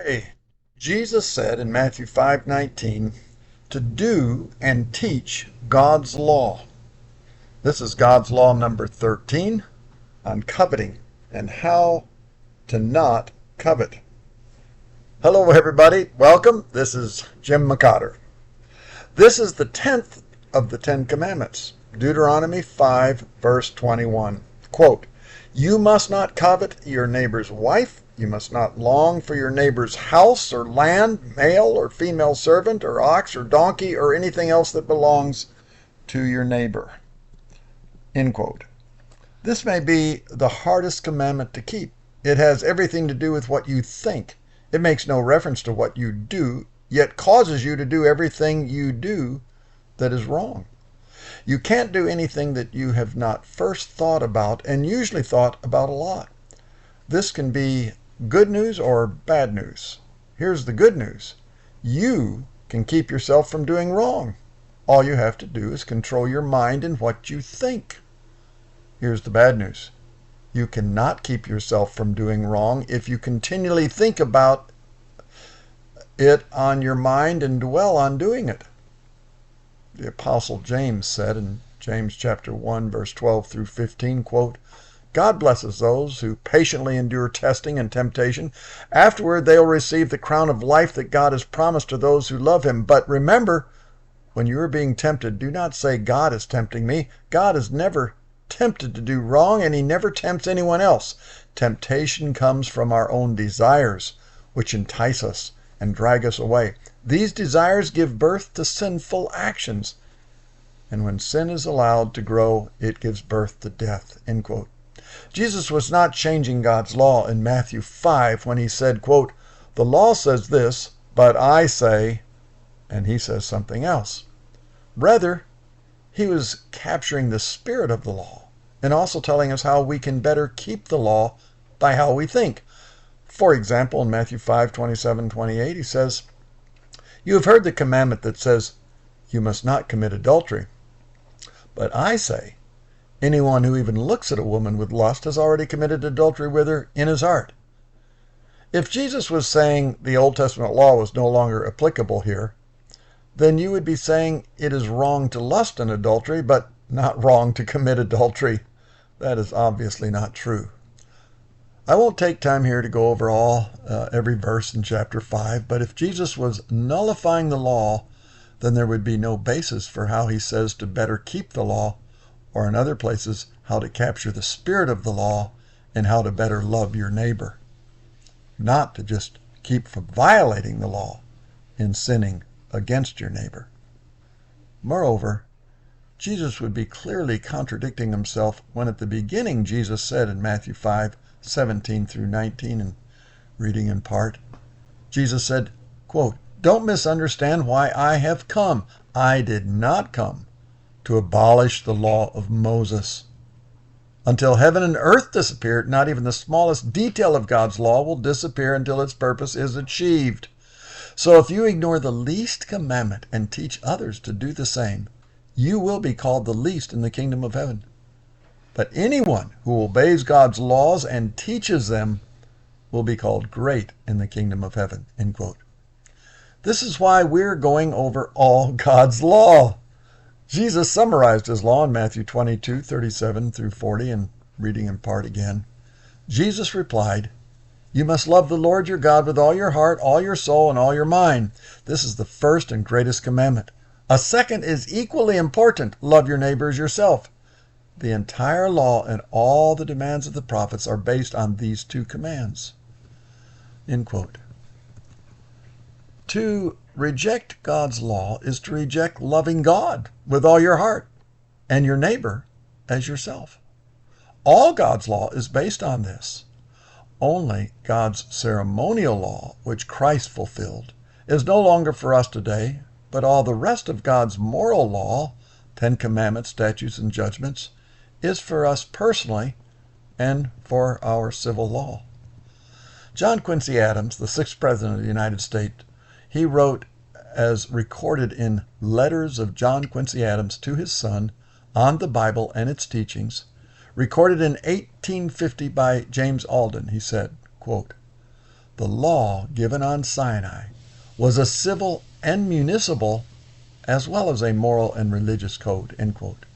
Hey, Jesus said in Matthew 5:19 to do and teach God's law. This is God's law number 13 on coveting and how to not covet. Hello, everybody. Welcome. This is Jim McCotter. This is the 10th of the 10 commandments. Deuteronomy 5, verse 21. Quote, "You must not covet your neighbor's wife. You must not long for your neighbor's house or land, male or female servant or ox or donkey or anything else that belongs to your neighbor." End quote. This may be the hardest commandment to keep. It has everything to do with what you think. It makes no reference to what you do, yet causes you to do everything you do that is wrong. You can't do anything that you have not first thought about, and usually thought about a lot. This can be good news or bad news. Here's the good news. You can keep yourself from doing wrong. All you have to do is control your mind and what you think. Here's the bad news. You cannot keep yourself from doing wrong if you continually think about it on your mind and dwell on doing it. The Apostle James said in James chapter 1, verse 12 through 15, quote, "God blesses those who patiently endure testing and temptation. Afterward, they'll receive the crown of life that God has promised to those who love him. But remember, when you are being tempted, do not say, 'God is tempting me.' God is never tempted to do wrong, and he never tempts anyone else. Temptation comes from our own desires, which entice us and drag us away. These desires give birth to sinful actions. And when sin is allowed to grow, it gives birth to death." End quote. Jesus was not changing God's law in Matthew 5 when he said, quote, "The law says this, but I say," and he says something else. Rather, he was capturing the spirit of the law and also telling us how we can better keep the law by how we think. For example, in Matthew 5:27-28, he says, "You have heard the commandment that says, 'You must not commit adultery.' But I say, anyone who even looks at a woman with lust has already committed adultery with her in his heart." If Jesus was saying the Old Testament law was no longer applicable here, then you would be saying it is wrong to lust in adultery, but not wrong to commit adultery. That is obviously not true. I won't take time here to go over every verse in chapter 5, but if Jesus was nullifying the law, then there would be no basis for how he says to better keep the law, or in other places, how to capture the spirit of the law and how to better love your neighbor. Not to just keep from violating the law and sinning against your neighbor. Moreover, Jesus would be clearly contradicting himself when at the beginning Jesus said in Matthew 5:17-19, and reading in part, Jesus said, quote, "Don't misunderstand why I have come. I did not come to abolish the law of Moses. Until heaven and earth disappear, not even the smallest detail of God's law will disappear until its purpose is achieved. So if you ignore the least commandment and teach others to do the same, you will be called the least in the kingdom of heaven. But anyone who obeys God's laws and teaches them will be called great in the kingdom of heaven." End quote. This is why we're going over all God's law. Jesus summarized his law in Matthew 22:37-40, and reading in part again. Jesus replied, "You must love the Lord your God with all your heart, all your soul, and all your mind. This is the first and greatest commandment. A second is equally important. Love your neighbor as yourself. The entire law and all the demands of the prophets are based on these two commands." End quote. To reject God's law is to reject loving God with all your heart and your neighbor as yourself. All God's law is based on this. Only God's ceremonial law, which Christ fulfilled, is no longer for us today, but all the rest of God's moral law, 10 commandments, statutes, and judgments, is for us personally and for our civil law. John Quincy Adams, the 6th President of the United States, he wrote, as recorded in Letters of John Quincy Adams to his son on the Bible and its teachings, recorded in 1850 by James Alden, he said, quote, The law given on Sinai was a civil and municipal as well as a moral and religious code, end quote.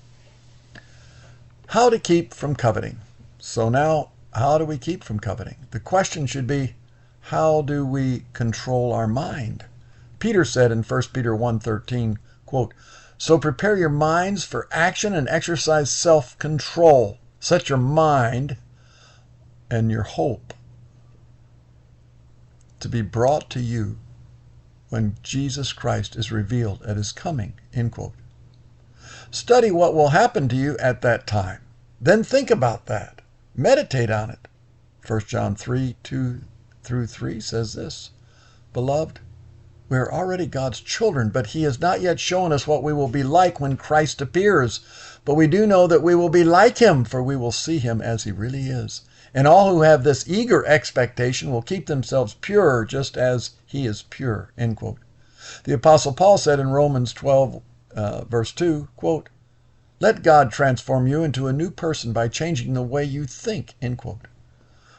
How to keep from coveting. So now, how do we keep from coveting? The question should be, how do we control our mind? Peter said in 1 Peter 1:13, quote, so prepare your minds for action and exercise self-control. Set your mind and your hope to be brought to you when Jesus Christ is revealed at his coming, end quote. Study what will happen to you at that time. Then think about that. Meditate on it. 1 John 3:2-3 says this, beloved, we are already God's children, but he has not yet shown us what we will be like when Christ appears. But we do know that we will be like him, for we will see him as he really is. And all who have this eager expectation will keep themselves pure just as he is pure, end quote. The Apostle Paul said in Romans 12, verse 2, quote, let God transform you into a new person by changing the way you think, end quote.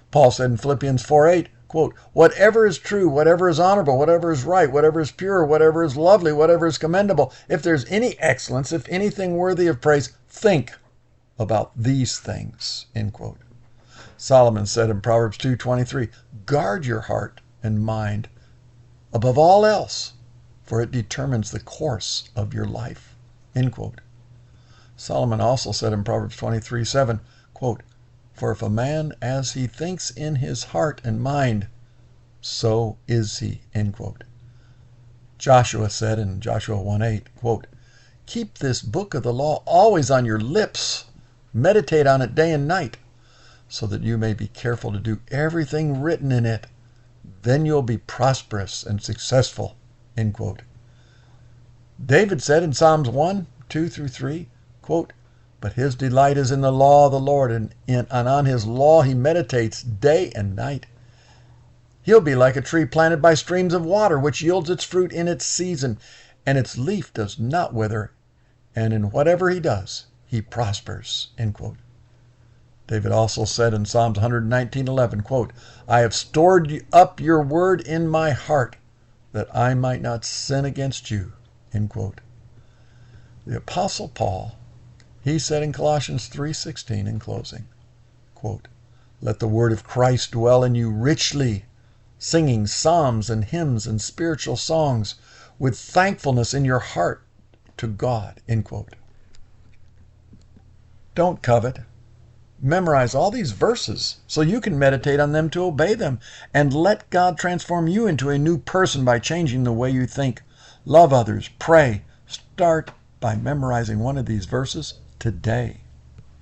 Paul said in Philippians 4:8, quote, whatever is true, whatever is honorable, whatever is right, whatever is pure, whatever is lovely, whatever is commendable, if there's any excellence, if anything worthy of praise, think about these things, end quote. Solomon said in Proverbs 2:23, guard your heart and mind above all else, for it determines the course of your life, end quote. Solomon also said in Proverbs 23:7, quote, for if a man as he thinks in his heart and mind, so is he, end quote. Joshua said in Joshua 1:8, quote, keep this book of the law always on your lips, meditate on it day and night, so that you may be careful to do everything written in it. Then you'll be prosperous and successful, end quote. David said in Psalms 1:2-3, quote, but his delight is in the law of the Lord, and on his law he meditates day and night. He'll be like a tree planted by streams of water, which yields its fruit in its season, and its leaf does not wither, and in whatever he does, he prospers, end quote. David also said in Psalms 119:11, quote, I have stored up your word in my heart, that I might not sin against you, end quote. The Apostle Paul, he said in Colossians 3:16 in closing, quote, let the word of Christ dwell in you richly, singing psalms and hymns and spiritual songs with thankfulness in your heart to God, end quote. Don't covet. Memorize all these verses so you can meditate on them to obey them, and let God transform you into a new person by changing the way you think. Love others. Pray. Start by memorizing one of these verses today.